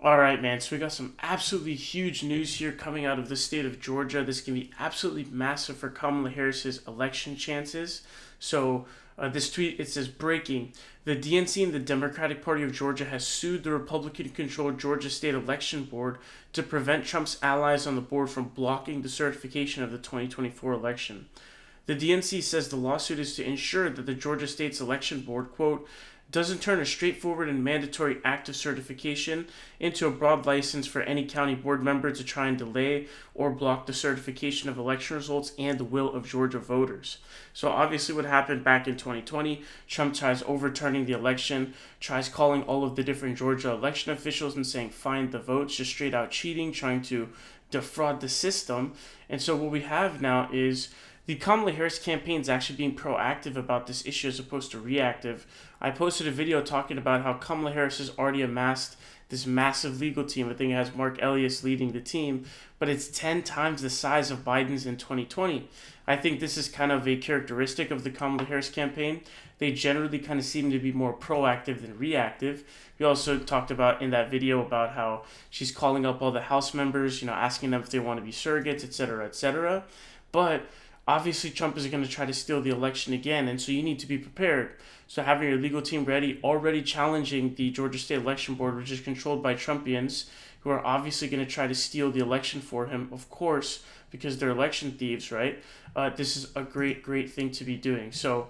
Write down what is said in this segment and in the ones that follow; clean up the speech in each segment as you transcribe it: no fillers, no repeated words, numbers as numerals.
All right, man. So we got some absolutely huge news here coming out of the state of Georgia. This can be absolutely massive for Kamala Harris's election chances. So this tweet, it says, breaking. The DNC and the Democratic Party of Georgia has sued the Republican-controlled Georgia State Election Board to prevent Trump's allies on the board from blocking the certification of the 2024 election. The DNC says the lawsuit is to ensure that the Georgia State's Election Board, quote, doesn't turn a straightforward and mandatory act of certification into a broad license for any county board member to try and delay or block the certification of election results and the will of Georgia voters. So obviously what happened back in 2020, Trump tries overturning the election, tries calling all of the different Georgia election officials and saying find the votes, just straight out cheating, trying to defraud the system. And so what we have now is the Kamala Harris campaign is actually being proactive about this issue as opposed to reactive. I posted a video talking about how Kamala Harris has already amassed this massive legal team. I think it has Mark Elias leading the team, but it's 10 times the size of Biden's in 2020. I think this is kind of a characteristic of the Kamala Harris campaign. They generally kind of seem to be more proactive than reactive. We also talked about in that video about how she's calling up all the House members, asking them if they want to be surrogates, etc., etc. But obviously, Trump is going to try to steal the election again, and so you need to be prepared. So having your legal team ready, already challenging the Georgia State Election Board, which is controlled by Trumpians, who are obviously going to try to steal the election for him, of course, because they're election thieves, right? This is a great, great thing to be doing. So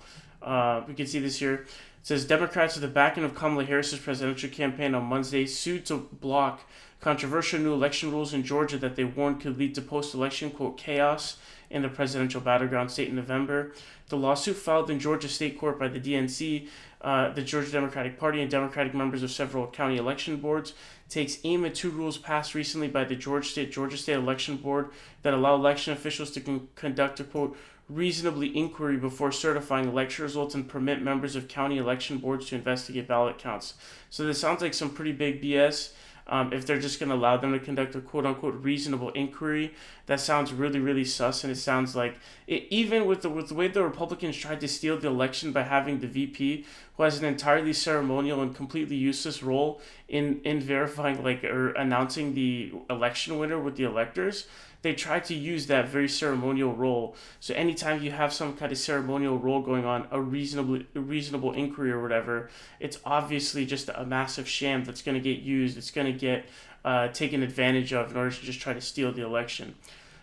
we can see this here. It says, Democrats at the backing of Kamala Harris's presidential campaign on Wednesday sued to block controversial new election rules in Georgia that they warned could lead to post-election, quote, chaos in the presidential battleground state in November. The lawsuit filed in Georgia State Court by the DNC, the Georgia Democratic Party, and Democratic members of several county election boards takes aim at two rules passed recently by the Georgia State Election Board that allow election officials to conduct a, quote, reasonably inquiry before certifying election results and permit members of county election boards to investigate ballot counts. So this sounds like some pretty big BS. If they're just going to allow them to conduct a quote-unquote reasonable inquiry, that sounds really, really sus, and it sounds like, even with the way the Republicans tried to steal the election by having the VP, who has an entirely ceremonial and completely useless role in verifying, or announcing the election winner with the electors, they tried to use that very ceremonial role. So anytime you have some kind of ceremonial role going on, a reasonable inquiry or whatever, it's obviously just a massive sham that's going to get used. It's going to get taken advantage of in order to just try to steal the election.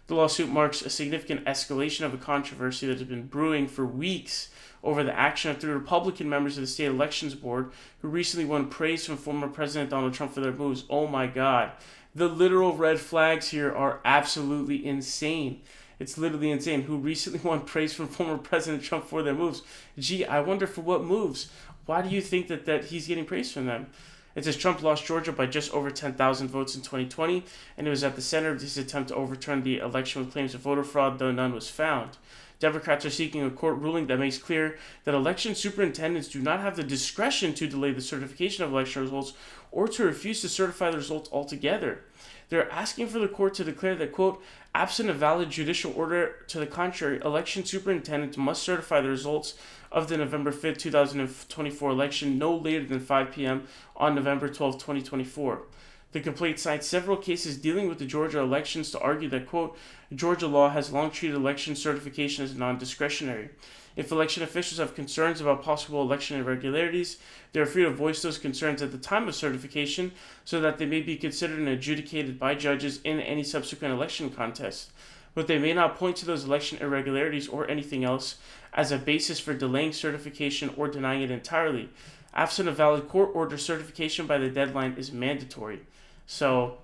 The lawsuit marks a significant escalation of a controversy that has been brewing for weeks over the action of three Republican members of the State Elections Board who recently won praise from former President Donald Trump for their moves. Oh my God. The literal red flags here are absolutely insane. It's literally insane. Who recently won praise from former President Trump for their moves. Gee, I wonder for what moves. Why do you think that he's getting praise from them? It says Trump lost Georgia by just over 10,000 votes in 2020, and it was at the center of his attempt to overturn the election with claims of voter fraud, though none was found. Democrats are seeking a court ruling that makes clear that election superintendents do not have the discretion to delay the certification of election results or to refuse to certify the results altogether. They're asking for the court to declare that, quote, absent a valid judicial order to the contrary, election superintendents must certify the results of the November 5th, 2024 election no later than 5 p.m. on November 12th, 2024. The complaint cites several cases dealing with the Georgia elections to argue that, quote, Georgia law has long treated election certification as non-discretionary. If election officials have concerns about possible election irregularities, they are free to voice those concerns at the time of certification so that they may be considered and adjudicated by judges in any subsequent election contest. But they may not point to those election irregularities or anything else as a basis for delaying certification or denying it entirely. Absent a valid court order, certification by the deadline is mandatory. So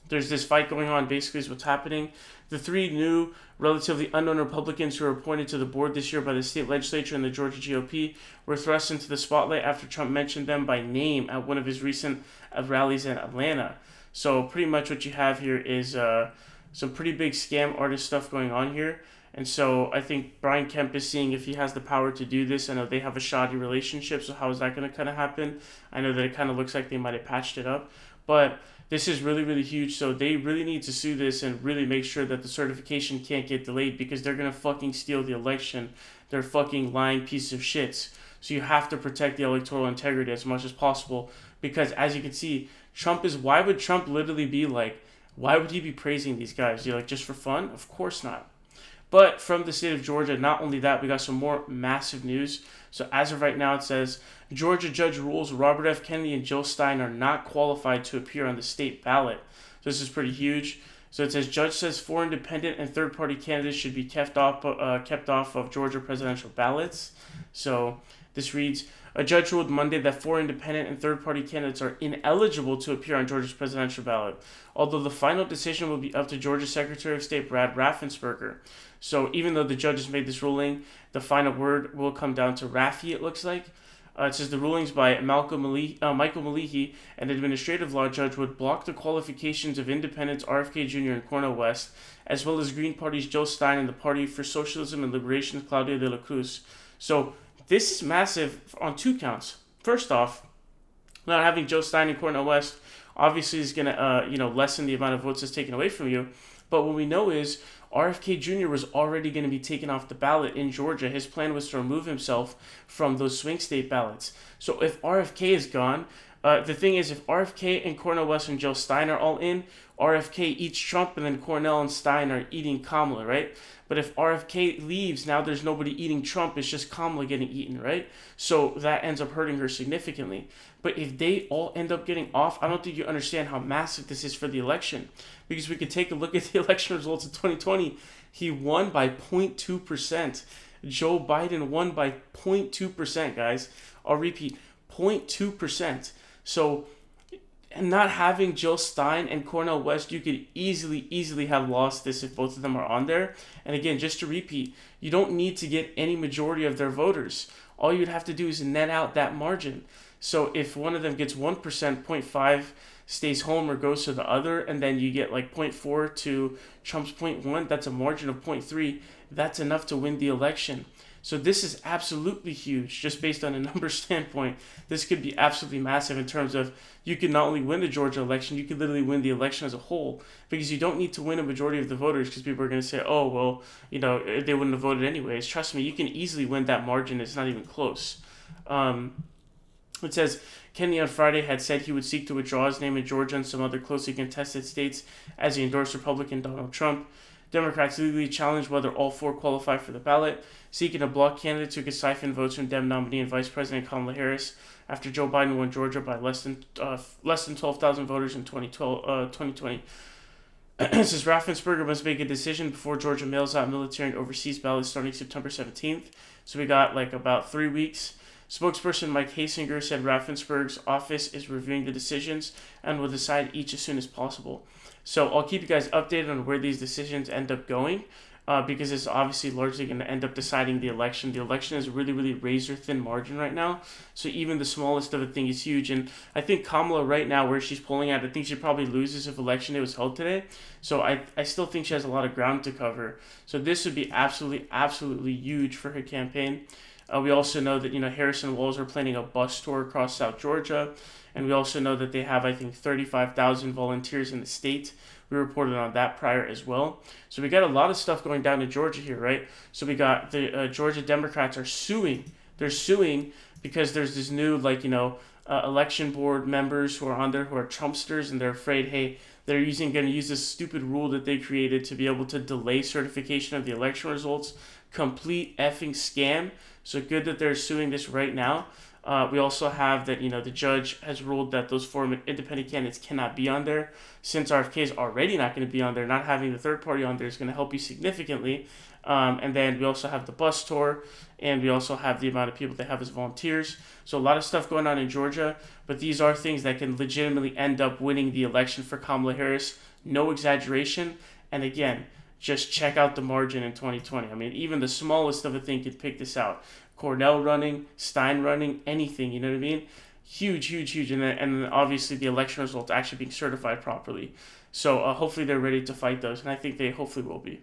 there's this fight going on, basically, is what's happening. The three new, relatively unknown Republicans who were appointed to the board this year by the state legislature and the Georgia GOP were thrust into the spotlight after Trump mentioned them by name at one of his recent rallies in Atlanta. So pretty much what you have here is some pretty big scam artist stuff going on here. And so I think Brian Kemp is seeing if he has the power to do this. I know they have a shoddy relationship, so how is that going to kind of happen? I know that it kind of looks like they might have patched it up. But this is really, really huge, so they really need to sue this and really make sure that the certification can't get delayed because they're going to fucking steal the election. They're fucking lying pieces of shits. So you have to protect the electoral integrity as much as possible because, as you can see, Why would Trump literally be like, why would he be praising these guys? You're like, just for fun? Of course not. But from the state of Georgia, not only that, we got some more massive news. So as of right now, it says Georgia judge rules Robert F. Kennedy and Jill Stein are not qualified to appear on the state ballot. So this is pretty huge. So it says judge says 4 independent and third-party candidates should be kept off of Georgia presidential ballots. So this reads, a judge ruled Monday that 4 independent and third-party candidates are ineligible to appear on Georgia's presidential ballot, although the final decision will be up to Georgia Secretary of State Brad Raffensperger. So even though the judges made this ruling, the final word will come down to Raffy, it looks like. It says the rulings by Michael Malihi, an administrative law judge, would block the qualifications of independents RFK Jr. and Cornel West, as well as Green Party's Jill Stein and the Party for Socialism and Liberation Claudia de la Cruz. So this is massive on 2 counts. First off, not having Jill Stein and Cornel West obviously is going to lessen the amount of votes that's taken away from you. But what we know is RFK Jr. was already going to be taken off the ballot in Georgia. His plan was to remove himself from those swing state ballots. So if RFK is gone, the thing is, if RFK and Cornel West and Jill Stein are all in, RFK eats Trump and then Cornel and Stein are eating Kamala, right? But if RFK leaves, now there's nobody eating Trump. It's just Kamala getting eaten, right? So that ends up hurting her significantly. But if they all end up getting off, I don't think you understand how massive this is for the election. Because we could take a look at the election results of 2020. He won by 0.2%. Joe Biden won by 0.2%, guys. I'll repeat, 0.2%. So, and not having Jill Stein and Cornel West, you could easily have lost this if both of them are on there. And again, just to repeat, you don't need to get any majority of their voters. All you'd have to do is net out that margin. So if one of them gets 1%, 0.5 stays home or goes to the other, and then you get like 0.4 to Trump's 0.1, that's a margin of 0.3. That's enough to win the election. So this is absolutely huge, just based on a number standpoint. This could be absolutely massive in terms of you could not only win the Georgia election, you could literally win the election as a whole, because you don't need to win a majority of the voters, because people are going to say, oh, well, they wouldn't have voted anyways. Trust me, you can easily win that margin. It's not even close. It says, Kennedy on Friday had said he would seek to withdraw his name in Georgia and some other closely contested states as he endorsed Republican Donald Trump. Democrats legally challenged whether all 4 qualify for the ballot, seeking to block candidates who could siphon votes from Dem nominee and Vice President Kamala Harris after Joe Biden won Georgia by less than 12,000 voters in 2020. It says Raffensperger must make a decision before Georgia mails out military and overseas ballots starting September 17th. So we got like about 3 weeks. Spokesperson Mike Hasinger said Raffensperger's office is reviewing the decisions and will decide each as soon as possible. So I'll keep you guys updated on where these decisions end up going, because it's obviously largely going to end up deciding the election. The election is really razor-thin margin right now, so even the smallest of a thing is huge. And I think Kamala right now, where she's polling at, I think she probably loses if election day was held today. So I still think she has a lot of ground to cover. So this would be absolutely huge for her campaign. We also know that Harris and Walz are planning a bus tour across South Georgia, and we also know that they have, I think, 35,000 volunteers in the state. We reported on that prior as well. So we got a lot of stuff going down in Georgia here, right? So we got the Georgia Democrats are suing. They're suing because there's this new, election board members who are on there who are Trumpsters, and they're afraid, hey, they're going to use this stupid rule that they created to be able to delay certification of the election results. Complete effing scam. So good that they're suing this right now. We also have that, the judge has ruled that those 4 independent candidates cannot be on there. Since RFK is already not going to be on there, not having the third party on there is going to help you significantly. And then we also have the bus tour, and we also have the amount of people they have as volunteers. So a lot of stuff going on in Georgia, but these are things that can legitimately end up winning the election for Kamala Harris. No exaggeration. And again, just check out the margin in 2020. I mean, even the smallest of a thing could pick this out. Cornell running, Stein running, anything, you know what I mean? Huge. And then obviously the election results actually being certified properly. So hopefully they're ready to fight those, and I think they hopefully will be.